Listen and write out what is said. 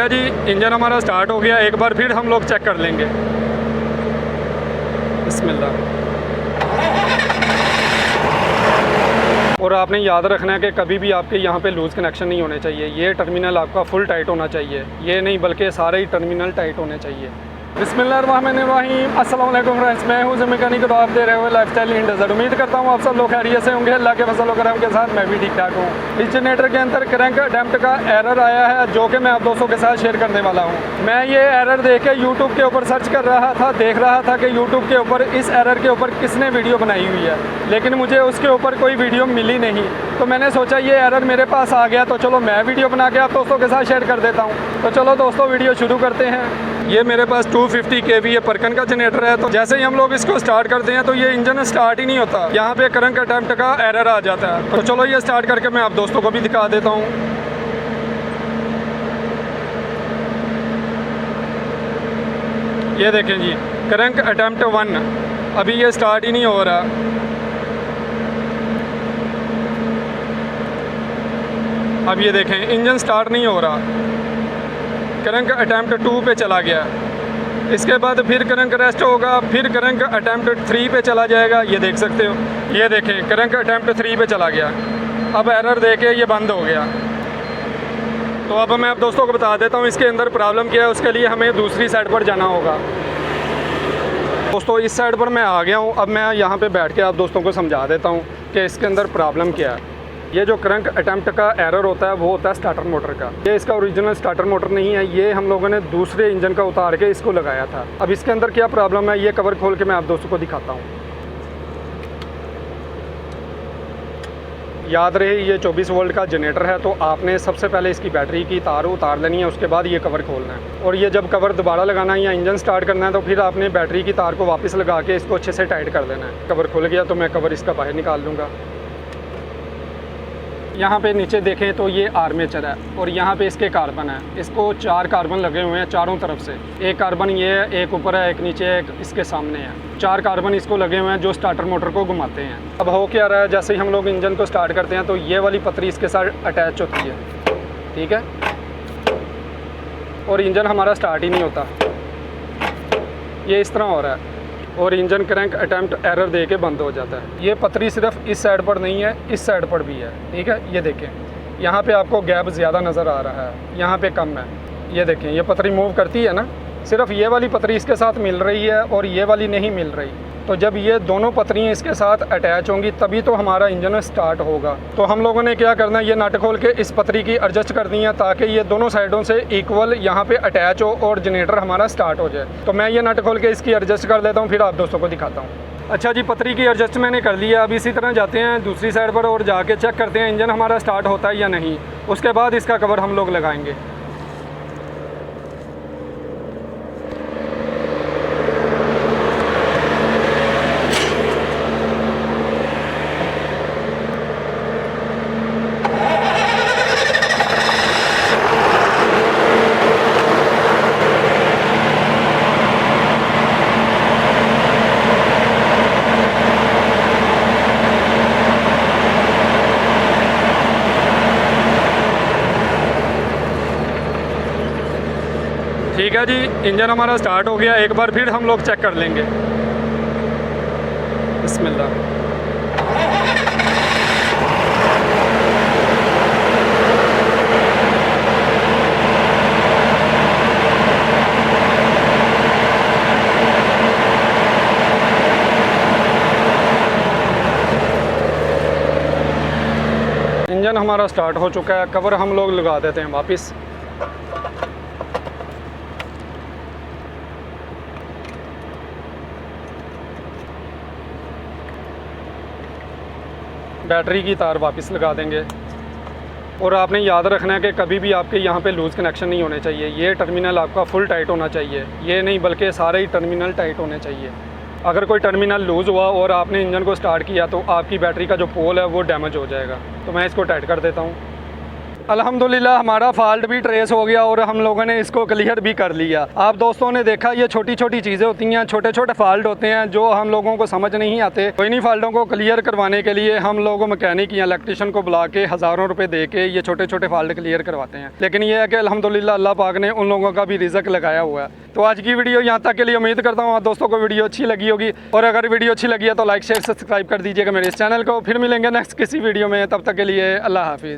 है जी, इंजन हमारा स्टार्ट हो गया। एक बार फिर हम लोग चेक कर लेंगे। बिस्मिल्लाह। और आपने याद रखना है कि कभी भी आपके यहाँ पे लूज़ कनेक्शन नहीं होने चाहिए। ये टर्मिनल आपका फुल टाइट होना चाहिए, ये नहीं बल्कि सारे ही टर्मिनल टाइट होने चाहिए। बिस्मिल्लाहिर्रहमानिर्रहीम। अस्सलाम वालेकुम फ्रेंड्स, मैं हूँ मैकेनिक तो आप दे रहे हुए लाइफस्टाइल इन डेज़र्ट। उम्मीद करता हूँ आप सब लोग खैरियत से होंगे। अल्लाह के फजल व करम के साथ मैं भी ठीक ठाक हूँ। इस जनरेटर के अंदर क्रैंक अटैम्प्ट का एरर आया है, जो कि मैं आप दोस्तों के साथ शेयर करने वाला हूँ। मैं ये एरर देख के यूट्यूब के ऊपर सर्च कर रहा था, देख रहा था कि यूट्यूब के ऊपर इस एरर के ऊपर किसने वीडियो बनाई हुई है, लेकिन मुझे उसके ऊपर कोई वीडियो मिली नहीं। तो मैंने सोचा ये एरर मेरे पास आ गया तो चलो मैं वीडियो बना के आप दोस्तों के साथ शेयर कर देता हूँ। तो चलो दोस्तों वीडियो शुरू करते हैं। ये मेरे पास 250 kVA परकन का जनरेटर है। तो जैसे ही हम लोग इसको स्टार्ट करते हैं तो ये इंजन स्टार्ट ही नहीं होता, यहाँ पे क्रैंक अटैम्प्ट का एरर आ जाता है। तो चलो ये स्टार्ट करके मैं आप दोस्तों को भी दिखा देता हूँ। ये देखें जी, क्रैंक अटैम्प्ट 1, अभी ये स्टार्ट ही नहीं हो रहा। अब ये देखें इंजन स्टार्ट नहीं हो रहा। क्रैंक अटैम्प्ट 2 पे चला गया, इसके बाद फिर क्रैंक रेस्ट होगा, फिर क्रैंक अटैम्प्ट 3 पे चला जाएगा। ये देख सकते हो, ये देखें क्रैंक अटैम्प्ट 3 पे चला गया। अब एरर देके ये बंद हो गया। तो अब मैं आप दोस्तों को बता देता हूँ इसके अंदर प्रॉब्लम क्या है। उसके लिए हमें दूसरी साइड पर जाना होगा। दोस्तों इस साइड पर मैं आ गया हूँ। अब मैं यहाँ पे बैठ के आप दोस्तों को समझा देता हूँ कि इसके अंदर प्रॉब्लम क्या है। ये जो क्रैंक अटैम्प्ट का एरर होता है वो होता है स्टार्टर मोटर का। ये इसका ओरिजिनल स्टार्टर मोटर नहीं है, ये हम लोगों ने दूसरे इंजन का उतार के इसको लगाया था। अब इसके अंदर क्या प्रॉब्लम है ये कवर खोल के मैं आप दोस्तों को दिखाता हूँ। याद रहे ये 24 वोल्ट का जनरेटर है, तो आपने सबसे पहले इसकी बैटरी की तार उतार लेनी है, उसके बाद ये कवर खोलना है। और ये जब कवर दोबारा लगाना है या इंजन स्टार्ट करना है तो फिर आपने बैटरी की तार को वापस लगा के इसको अच्छे से टाइट कर देना है। कवर खुल गया तो मैं कवर इसका बाहर निकाल लूँगा। यहाँ पे नीचे देखें तो ये आर्मेचर है और यहाँ पे इसके कार्बन है। इसको 4 कार्बन लगे हुए हैं चारों तरफ से। एक कार्बन ये है, एक ऊपर है, एक नीचे है, एक इसके सामने है। 4 कार्बन इसको लगे हुए हैं जो स्टार्टर मोटर को घुमाते हैं। अब हो क्या रहा है, जैसे ही हम लोग इंजन को स्टार्ट करते हैं तो ये वाली पतरी इसके साथ अटैच होती है, ठीक है, और इंजन हमारा स्टार्ट ही नहीं होता। ये इस तरह हो रहा है और इंजन क्रैंक अटैम्प्ट एरर दे के बंद हो जाता है। ये पतरी सिर्फ इस साइड पर नहीं है, इस साइड पर भी है, ठीक है। ये देखें यहाँ पे आपको गैप ज़्यादा नज़र आ रहा है, यहाँ पे कम है। ये देखें ये पतरी मूव करती है ना, सिर्फ ये वाली पतरी इसके साथ मिल रही है और ये वाली नहीं मिल रही। तो जब ये दोनों पतरियाँ इसके साथ अटैच होंगी तभी तो हमारा इंजन स्टार्ट होगा। तो हम लोगों ने क्या करना है, ये नट खोल के इस पतरी की एडजस्ट कर दी है ताकि ये दोनों साइडों से इक्वल यहाँ पे अटैच हो और जनरेटर हमारा स्टार्ट हो जाए। तो मैं ये नट खोल के इसकी एडजस्ट कर देता हूँ, फिर आप दोस्तों को दिखाता हूँ। अच्छा जी, पतरी की एडजस्ट मैंने कर लिया। अब इसी तरह जाते हैं दूसरी साइड पर और जाके चेक करते हैं इंजन हमारा स्टार्ट होता है या नहीं। उसके बाद इसका कवर हम लोग लगाएंगे। ठीक है जी, इंजन हमारा स्टार्ट हो गया। एक बार फिर हम लोग चेक कर लेंगे। बिस्मिल्लाह। इंजन हमारा स्टार्ट हो चुका है। कवर हम लोग लगा देते हैं वापस। बैटरी की तार वापस लगा देंगे। और आपने याद रखना है कि कभी भी आपके यहाँ पे लूज़ कनेक्शन नहीं होने चाहिए। ये टर्मिनल आपका फुल टाइट होना चाहिए, ये नहीं बल्कि सारे ही टर्मिनल टाइट होने चाहिए। अगर कोई टर्मिनल लूज़ हुआ और आपने इंजन को स्टार्ट किया तो आपकी बैटरी का जो पोल है वो डैमेज हो जाएगा। तो मैं इसको टाइट कर देता हूँ। अल्हम्दुलिल्लाह हमारा फॉल्ट भी ट्रेस हो गया और हम लोगों ने इसको क्लियर भी कर लिया। आप दोस्तों ने देखा ये छोटी छोटी चीज़ें होती हैं, छोटे छोटे फॉल्ट होते हैं जो हम लोगों को समझ नहीं आते। तो इन्हीं फॉल्टों को क्लियर करवाने के लिए हम लोग मैकेनिक या इलेक्ट्रिशियन को बुला के हज़ारों रुपये दे के ये छोटे छोटे फॉल्ट क्लियर करवाते हैं। लेकिन ये है कि अल्हम्दुलिल्लाह अल्लाह पाक ने उन लोगों का भी रिज़्क लगाया हुआ है। तो आज की वीडियो यहाँ तक के लिए उम्मीद करता हूँ आप दोस्तों को वीडियो अच्छी लगी होगी, और अगर वीडियो अच्छी लगी है तो लाइक शेयर सब्सक्राइब कर दीजिएगा मेरे इस चैनल को। फिर मिलेंगे नेक्स्ट किसी वीडियो में, तब तक के लिए अल्लाह हाफिज़।